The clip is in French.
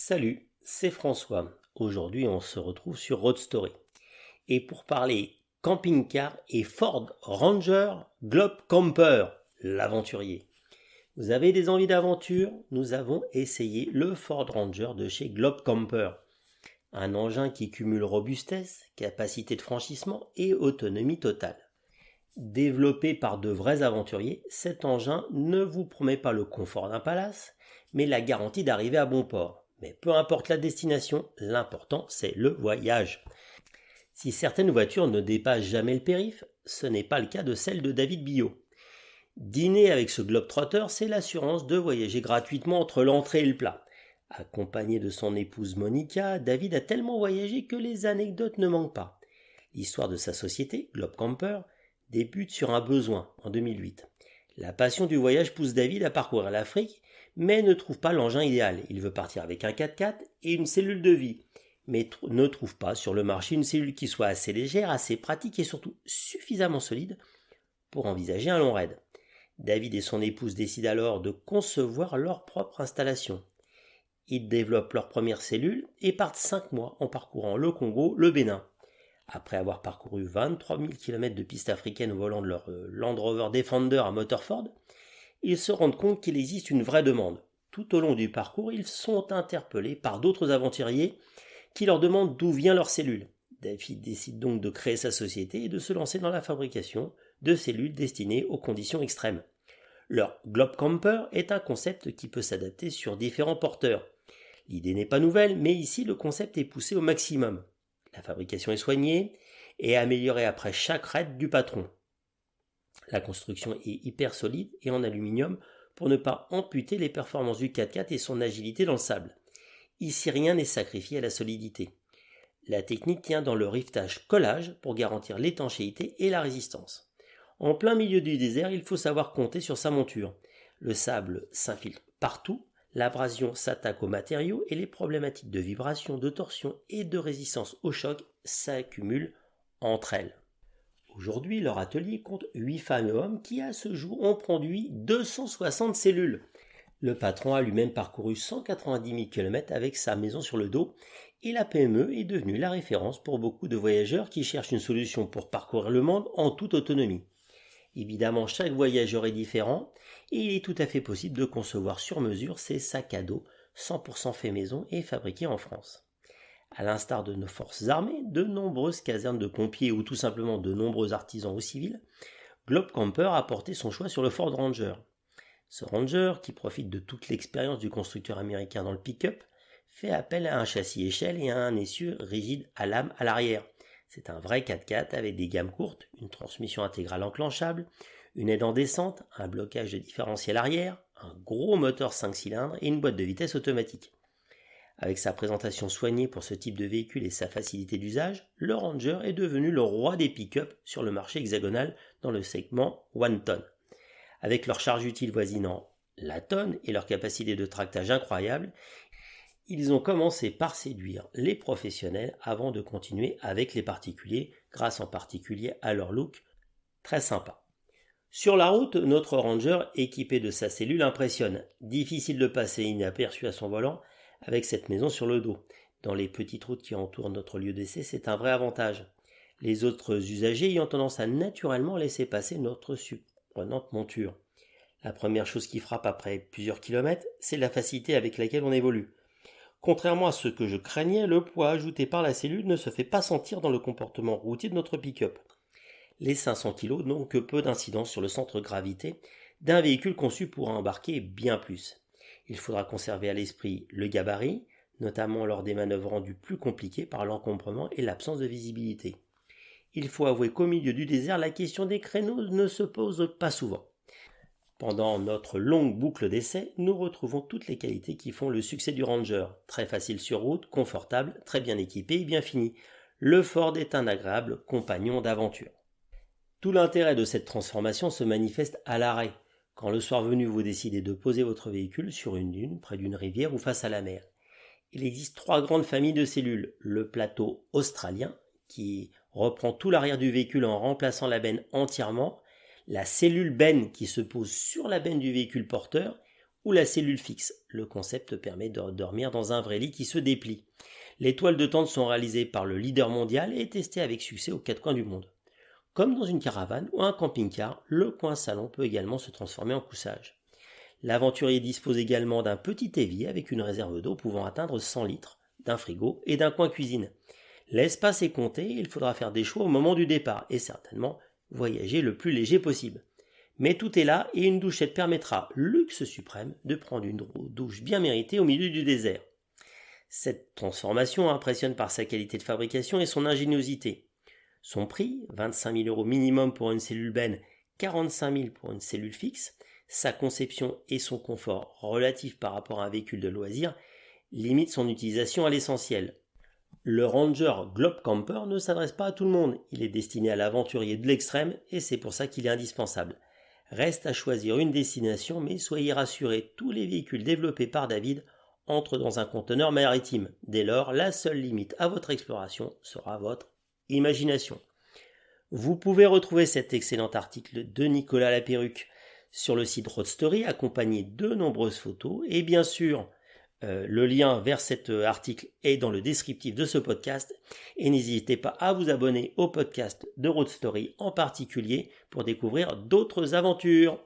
Salut, c'est François. Aujourd'hui, on se retrouve sur Road Story. Et pour parler camping-car et Ford Ranger Globe Camper, l'aventurier. Vous avez des envies d'aventure? Nous avons essayé le Ford Ranger de chez Globe Camper. Un engin qui cumule robustesse, capacité de franchissement et autonomie totale. Développé par de vrais aventuriers, cet engin ne vous promet pas le confort d'un palace, mais la garantie d'arriver à bon port. Mais peu importe la destination, l'important c'est le voyage. Si certaines voitures ne dépassent jamais le périph', ce n'est pas le cas de celle de David Billot. Dîner avec ce globetrotter, c'est l'assurance de voyager gratuitement entre l'entrée et le plat. Accompagné de son épouse Monica, David a tellement voyagé que les anecdotes ne manquent pas. L'histoire de sa société, Globe Camper, débute sur un besoin en 2008. La passion du voyage pousse David à parcourir l'Afrique, mais ne trouve pas l'engin idéal. Il veut partir avec un 4x4 et une cellule de vie, mais ne trouve pas sur le marché une cellule qui soit assez légère, assez pratique et surtout suffisamment solide pour envisager un long raid. David et son épouse décident alors de concevoir leur propre installation. Ils développent leur première cellule et partent 5 mois en parcourant le Congo, le Bénin. Après avoir parcouru 23 000 km de pistes africaines au volant de leur Land Rover Defender à moteur Ford, ils se rendent compte qu'il existe une vraie demande. Tout au long du parcours, ils sont interpellés par d'autres aventuriers qui leur demandent d'où vient leur cellule. David décide donc de créer sa société et de se lancer dans la fabrication de cellules destinées aux conditions extrêmes. Leur Globe Camper est un concept qui peut s'adapter sur différents porteurs. L'idée n'est pas nouvelle, mais ici le concept est poussé au maximum. La fabrication est soignée et améliorée après chaque raid du patron. La construction est hyper solide et en aluminium pour ne pas amputer les performances du 4x4 et son agilité dans le sable. Ici, rien n'est sacrifié à la solidité. La technique tient dans le riftage-collage pour garantir l'étanchéité et la résistance. En plein milieu du désert, il faut savoir compter sur sa monture. Le sable s'infiltre partout, l'abrasion s'attaque aux matériaux et les problématiques de vibration, de torsion et de résistance au choc s'accumulent entre elles. Aujourd'hui, leur atelier compte 8 femmes et hommes qui, à ce jour, ont produit 260 cellules. Le patron a lui-même parcouru 190 000 km avec sa maison sur le dos et la PME est devenue la référence pour beaucoup de voyageurs qui cherchent une solution pour parcourir le monde en toute autonomie. Évidemment, chaque voyageur est différent et il est tout à fait possible de concevoir sur mesure ces sacs à dos 100% fait maison et fabriqués en France. À l'instar de nos forces armées, de nombreuses casernes de pompiers ou tout simplement de nombreux artisans ou civils, Globe Camper a porté son choix sur le Ford Ranger. Ce Ranger, qui profite de toute l'expérience du constructeur américain dans le pick-up, fait appel à un châssis échelle et à un essieu rigide à lame à l'arrière. C'est un vrai 4x4 avec des gammes courtes, une transmission intégrale enclenchable, une aide en descente, un blocage de différentiel arrière, un gros moteur 5 cylindres et une boîte de vitesse automatique. Avec sa présentation soignée pour ce type de véhicule et sa facilité d'usage, le Ranger est devenu le roi des pick-up sur le marché hexagonal dans le segment 1 tonne. Avec leur charge utile voisinant la tonne et leur capacité de tractage incroyable, ils ont commencé par séduire les professionnels avant de continuer avec les particuliers, grâce en particulier à leur look très sympa. Sur la route, notre Ranger, équipé de sa cellule, impressionne. Difficile de passer inaperçu à son volant avec cette maison sur le dos. Dans les petites routes qui entourent notre lieu d'essai, c'est un vrai avantage. Les autres usagers ayant tendance à naturellement laisser passer notre surprenante monture. La première chose qui frappe après plusieurs kilomètres, c'est la facilité avec laquelle on évolue. Contrairement à ce que je craignais, le poids ajouté par la cellule ne se fait pas sentir dans le comportement routier de notre pick-up. Les 500 kg n'ont que peu d'incidence sur le centre de gravité d'un véhicule conçu pour embarquer bien plus. Il faudra conserver à l'esprit le gabarit, notamment lors des manœuvres rendues plus compliquées par l'encombrement et l'absence de visibilité. Il faut avouer qu'au milieu du désert, la question des créneaux ne se pose pas souvent. Pendant notre longue boucle d'essai, nous retrouvons toutes les qualités qui font le succès du Ranger. Très facile sur route, confortable, très bien équipé et bien fini. Le Ford est un agréable compagnon d'aventure. Tout l'intérêt de cette transformation se manifeste à l'arrêt, quand le soir venu vous décidez de poser votre véhicule sur une dune, près d'une rivière ou face à la mer. Il existe 3 grandes familles de cellules. Le plateau australien, qui reprend tout l'arrière du véhicule en remplaçant la benne entièrement, la cellule benne qui se pose sur la benne du véhicule porteur, ou la cellule fixe. Le concept permet de dormir dans un vrai lit qui se déplie. Les toiles de tente sont réalisées par le leader mondial et testées avec succès aux 4 coins du monde. Comme dans une caravane ou un camping-car, le coin salon peut également se transformer en couchage. L'aventurier dispose également d'un petit évier avec une réserve d'eau pouvant atteindre 100 litres, d'un frigo et d'un coin cuisine. L'espace est compté et il faudra faire des choix au moment du départ et certainement voyager le plus léger possible. Mais tout est là et une douchette permettra, luxe suprême, de prendre une douche bien méritée au milieu du désert. Cette transformation impressionne par sa qualité de fabrication et son ingéniosité. Son prix, 25 000 € minimum pour une cellule Ben, 45 000 pour une cellule fixe, sa conception et son confort relatif par rapport à un véhicule de loisir limitent son utilisation à l'essentiel. Le Ranger Globe Camper ne s'adresse pas à tout le monde, il est destiné à l'aventurier de l'extrême et c'est pour ça qu'il est indispensable. Reste à choisir une destination, mais soyez rassurés, tous les véhicules développés par David entrent dans un conteneur maritime. Dès lors, la seule limite à votre exploration sera votre imagination. Vous pouvez retrouver cet excellent article de Nicolas Laperruque sur le site Roadstory, accompagné de nombreuses photos, et bien sûr, le lien vers cet article est dans le descriptif de ce podcast et n'hésitez pas à vous abonner au podcast de Roadstory en particulier pour découvrir d'autres aventures.